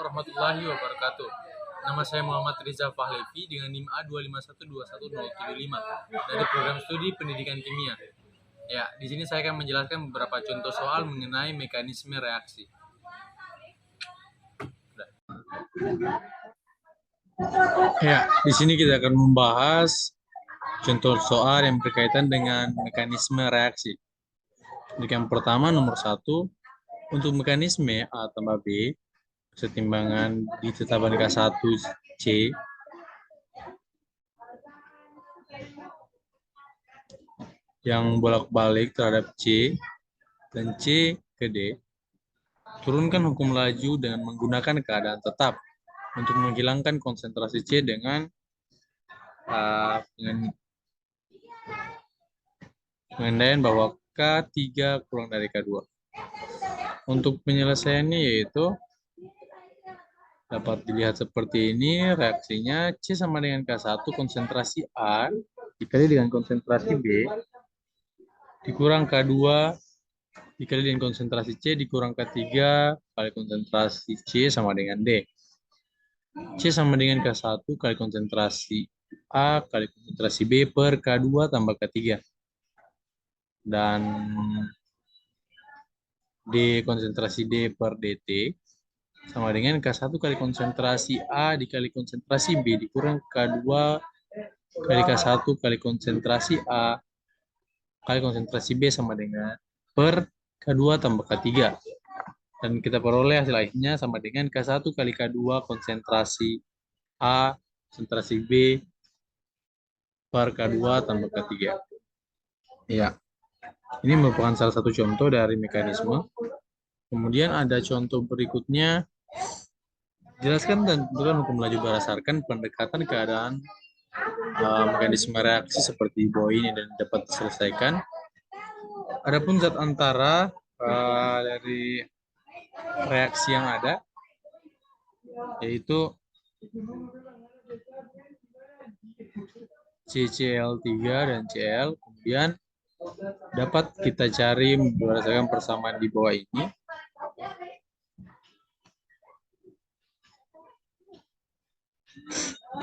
warahmatullahi wabarakatuh. Nama saya Muhammad Riza Fahlevi dengan NIM A251211075 dari program studi pendidikan kimia. Ya, di sini saya akan menjelaskan beberapa contoh soal mengenai mekanisme reaksi. Ya, di sini kita akan membahas contoh soal yang berkaitan dengan mekanisme reaksi. Jadi yang pertama, nomor 1, untuk mekanisme A tambah B, kesetimbangan ditetapkan K1C yang bolak-balik terhadap C dan C ke D. Turunkan hukum laju dengan menggunakan keadaan tetap untuk menghilangkan konsentrasi C dengan pengendalian bahwa K3 kurang dari K2. Untuk penyelesaiannya yaitu dapat dilihat seperti ini reaksinya. C sama dengan K1 konsentrasi A dikali dengan konsentrasi B dikurang K2 dikali dengan konsentrasi C dikurang K3 kali konsentrasi C sama dengan D. C sama dengan K1 kali konsentrasi A kali konsentrasi B per K2 tambah K3. Dan D konsentrasi D per DT sama dengan K1 kali konsentrasi A dikali konsentrasi B dikurang K2 kali K1 kali konsentrasi A kali konsentrasi B sama dengan per K2 tambah K3. Dan kita peroleh hasil akhirnya sama dengan K1 kali K2 konsentrasi A konsentrasi B per K2 tambah K3. Ya, ini merupakan salah satu contoh dari mekanisme. Kemudian ada contoh berikutnya. Jelaskan dan tentukan hukum laju berdasarkan pendekatan keadaan mekanisme reaksi seperti di bawah ini dan dapat diselesaikan. Adapun zat antara dari reaksi yang ada yaitu CCl3 dan Cl, kemudian dapat kita cari berdasarkan persamaan di bawah ini.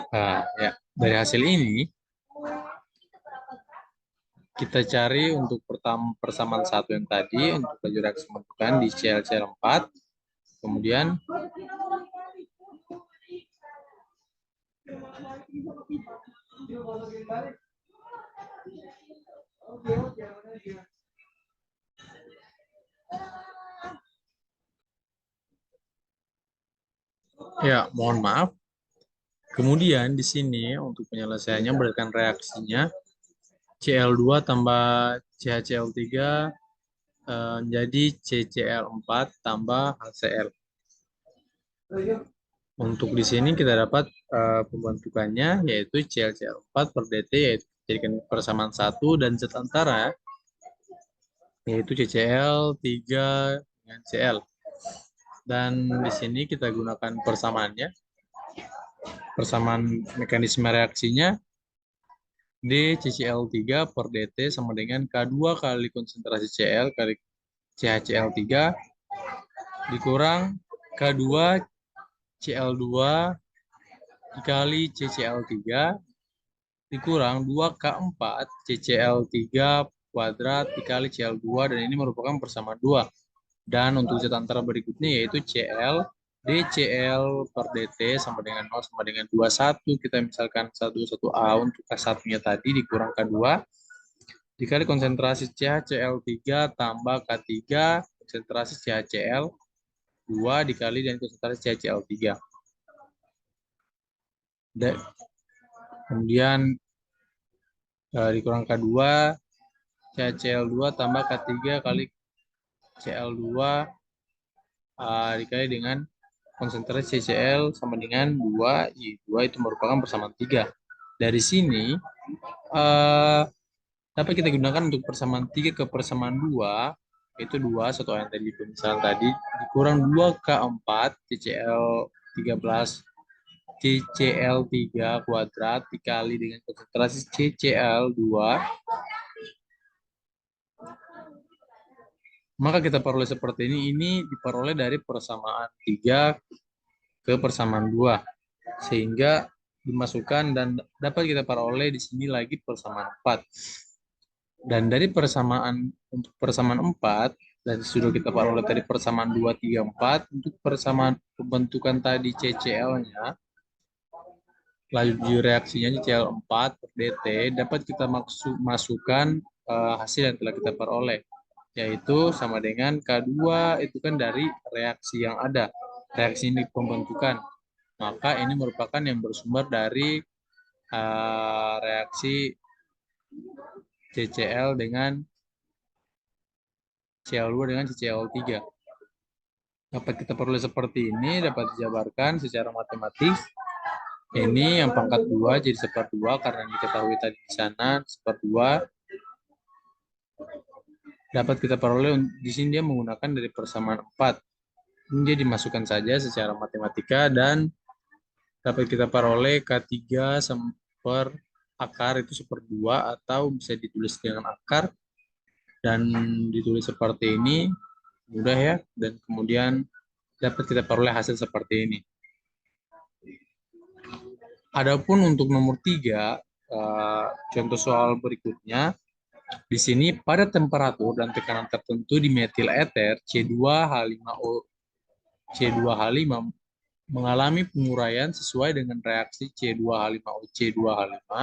Nah, ya, dari hasil ini kita cari untuk persamaan satu yang tadi untuk laju reaksi pembentukan di ClCl4. Kemudian ya, mohon maaf. Kemudian di sini untuk penyelesaiannya berdasarkan reaksinya Cl2 tambah CHCl3 jadi CCl4 tambah HCl. Untuk di sini kita dapat pembentukannya yaitu ClCl4 per DT yaitu jadikan persamaan 1 dan zat antara yaitu CCl3 dengan Cl. Dan di sini kita gunakan persamaannya. Persamaan mekanisme reaksinya D CCl3 per DT sama dengan K2 kali konsentrasi Cl kali CHCl3 dikurang K2 Cl2 dikali CCl3 dikurang 2K4 CCl3 kuadrat dikali Cl2 dan ini merupakan persamaan 2. Dan untuk zat antara berikutnya yaitu Cl DCl per DT sama dengan 0 sama dengan 21. Kita misalkan 1A untuk K1-nya tadi dikurang K2 dikali konsentrasi CHCl3 tambah K3 konsentrasi CHCl 2 dikali dengan konsentrasi CHCl3. Dan kemudian dikurang K2 CHCl2 tambah K3 kali Cl2 dikali dengan konsentrasi CCl sama dengan 2, 2 itu merupakan persamaan 3. Dari sini dapat kita gunakan untuk persamaan 3 ke persamaan 2, yaitu 2, satu yang tadi pemisahan tadi, dikurang 2K4 CCl13 CCl3 kuadrat dikali dengan konsentrasi CCl2. Maka kita peroleh seperti ini diperoleh dari persamaan 3 ke persamaan 2 sehingga dimasukkan dan dapat kita peroleh di sini lagi persamaan 4. Dan dari persamaan untuk persamaan 4 dan sudah kita peroleh tadi persamaan 2, 3, 4 untuk persamaan pembentukan tadi CCl-nya, laju reaksinya CCl4 per dt dapat kita masukkan hasil yang telah kita peroleh, yaitu sama dengan K2 itu kan dari reaksi yang ada, reaksi ini pembentukan. Maka ini merupakan yang bersumber dari reaksi CCl dengan Cl2 dengan CCl3. Dapat kita peroleh seperti ini, dapat dijabarkan secara matematis. Ini yang pangkat 2 jadi seperdua karena diketahui tadi di sana seperdua. Dapat kita peroleh di sini dia menggunakan dari persamaan 4. Ini dia dimasukkan saja secara matematika dan dapat kita peroleh K3 per akar itu seperdua atau bisa ditulis dengan akar dan ditulis seperti ini, mudah ya, dan kemudian dapat kita peroleh hasil seperti ini. Adapun untuk nomor 3, contoh soal berikutnya, di sini pada temperatur dan tekanan tertentu di metil eter C2H5O C2H5 mengalami penguraian sesuai dengan reaksi C2H5O C2H5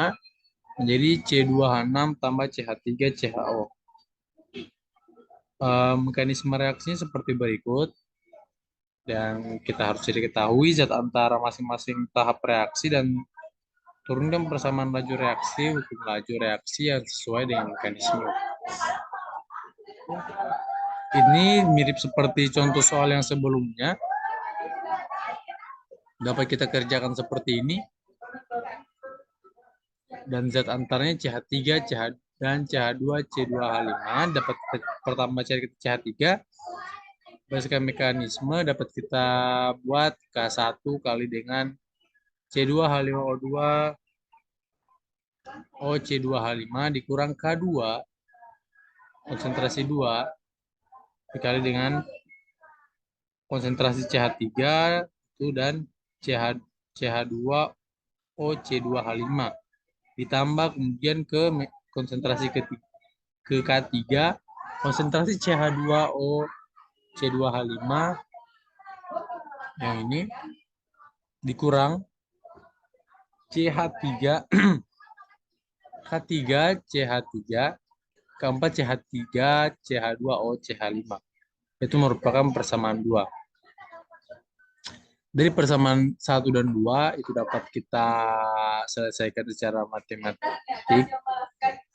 menjadi C2H6 tambah CH3 CHO. Mekanisme reaksinya seperti berikut. Dan kita harus diketahui zat antara masing-masing tahap reaksi dan turunkan persamaan laju reaksi untuk laju reaksi yang sesuai dengan mekanisme. Ini mirip seperti contoh soal yang sebelumnya. Dapat kita kerjakan seperti ini. Dan zat antaranya CH3, CH dan CH2, C2H5. Dapat kita pertama cari CH3. Berdasarkan mekanisme dapat kita buat K1 kali dengan C2H5O2 OC2H5 dikurang K2 konsentrasi 2 dikali dengan konsentrasi CH3 itu dan CH2 OC2H5 ditambah kemudian ke konsentrasi ke K3 konsentrasi CH2O C2H5 yang ini dikurang CH3 K3 CH3 keempat CH3 CH2O CH5 itu merupakan persamaan 2. Dari persamaan 1 dan 2 itu dapat kita selesaikan secara matematik.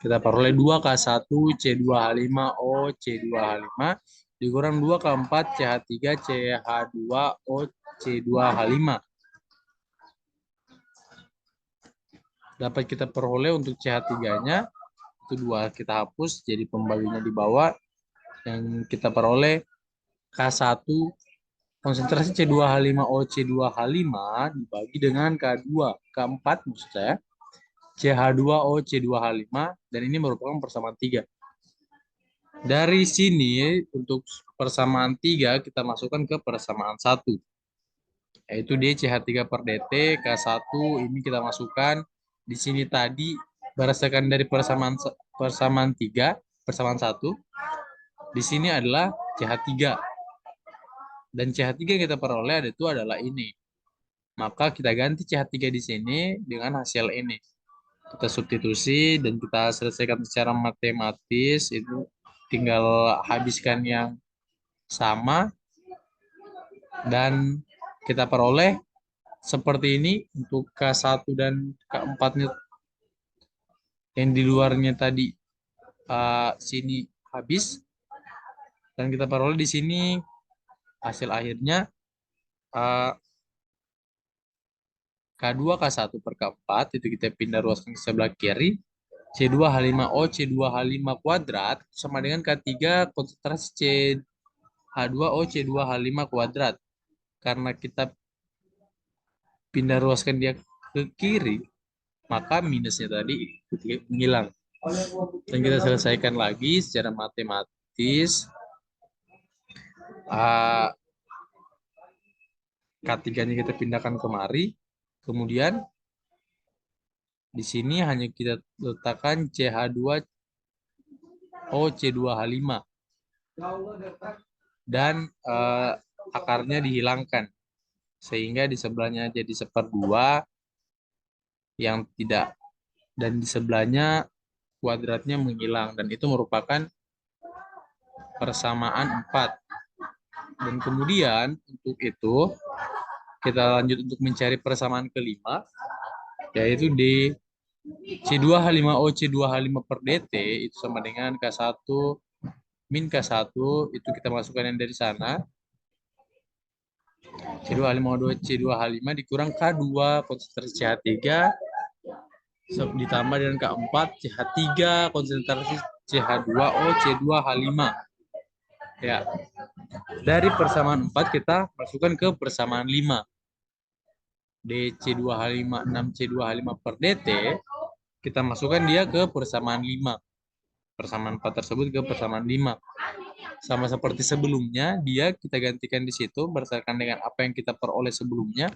Kita peroleh 2K1 C2H5O C2H5 dikurang 2K4 CH3 CH2O C2H5. Dapat kita peroleh untuk CH3-nya itu 2 kita hapus jadi pembaginya di bawah yang kita peroleh K1 konsentrasi C2H5O C2H5 dibagi dengan K2 K4 maksud saya CH2O C2H5 dan ini merupakan persamaan 3. Dari sini untuk persamaan 3 kita masukkan ke persamaan 1 yaitu D CH3 per DT K1 ini kita masukkan di sini tadi berdasarkan dari persamaan 3 persamaan 1 di sini adalah CH3 dan CH3 yang kita peroleh itu adalah ini, maka kita ganti CH3 di sini dengan hasil ini, kita substitusi dan kita selesaikan secara matematis, itu tinggal habiskan yang sama dan kita peroleh seperti ini untuk K1 dan K4-nya yang di luarnya tadi sini habis dan kita peroleh di sini hasil akhirnya K2 K1 per K4 itu kita pindah ruaskan ke sebelah kiri C2H5O C2H5 kuadrat sama dengan K3 konsentrasi CH2O C2H5 kuadrat. Karena kita pindah ruaskan dia ke kiri, maka minusnya tadi hilang. Dan kita selesaikan lagi secara matematis. K3-nya kita pindahkan kemari. Kemudian di sini hanya kita letakkan CH2O C2H5 dan akarnya dihilangkan sehingga di sebelahnya jadi seperdua yang tidak, dan di sebelahnya kuadratnya menghilang, dan itu merupakan persamaan 4. Dan kemudian untuk itu kita lanjut untuk mencari persamaan kelima, yaitu D C2H5O C2H5 per DT itu sama dengan K1 min K1, itu kita masukkan yang dari sana. C2H5O C2H5 dikurang K2 konsentrasi CH3 ditambah dengan K4 CH3 konsentrasi CH2O C2H5. Ya. Dari persamaan 4 kita masukkan ke persamaan 5. DC2H5 6C2H5 per DT kita masukkan dia ke persamaan 5. Persamaan 4 tersebut ke persamaan 5. Sama seperti sebelumnya, dia kita gantikan di situ berdasarkan dengan apa yang kita peroleh sebelumnya.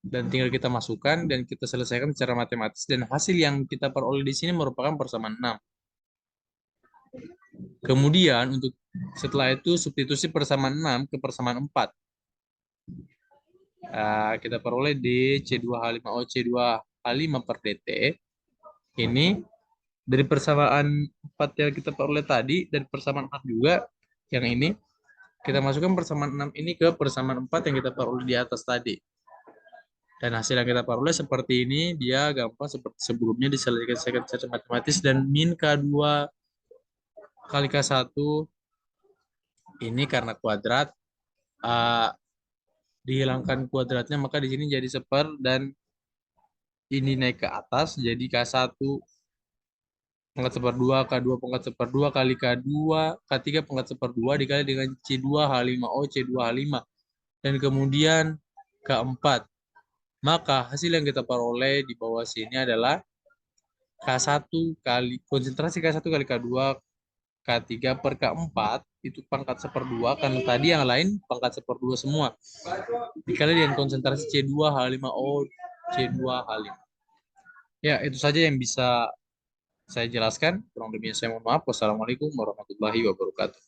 Dan tinggal kita masukkan dan kita selesaikan secara matematis, dan hasil yang kita peroleh di sini merupakan persamaan 6. Kemudian untuk setelah itu substitusi persamaan 6 ke persamaan 4. Kita peroleh di C2H5O C2H5 per DT. Ini dari persamaan 4 yang kita peroleh tadi, dari persamaan 4 juga yang ini, kita masukkan persamaan 6 ini ke persamaan 4 yang kita peroleh di atas tadi. Dan hasil yang kita peroleh seperti ini, dia gampang seperti sebelumnya diselesaikan secara matematis, dan min K2 kali K1 ini karena kuadrat, dihilangkan kuadratnya, maka di sini jadi seper, dan ini naik ke atas jadi K1 pangkat seperdua, K2 pangkat seperdua kali K2, K3 pangkat seperdua dikali dengan C2H5O C2H5, dan kemudian K4. Maka hasil yang kita peroleh di bawah sini adalah K1 kali konsentrasi K1 kali K2 K3 per K4 itu pangkat seperdua, karena tadi yang lain pangkat seperdua semua, dikali dengan konsentrasi C2H5O C2H5. Ya, itu saja yang bisa saya jelaskan. Kurang lebihnya saya mohon maaf. Wassalamualaikum warahmatullahi wabarakatuh.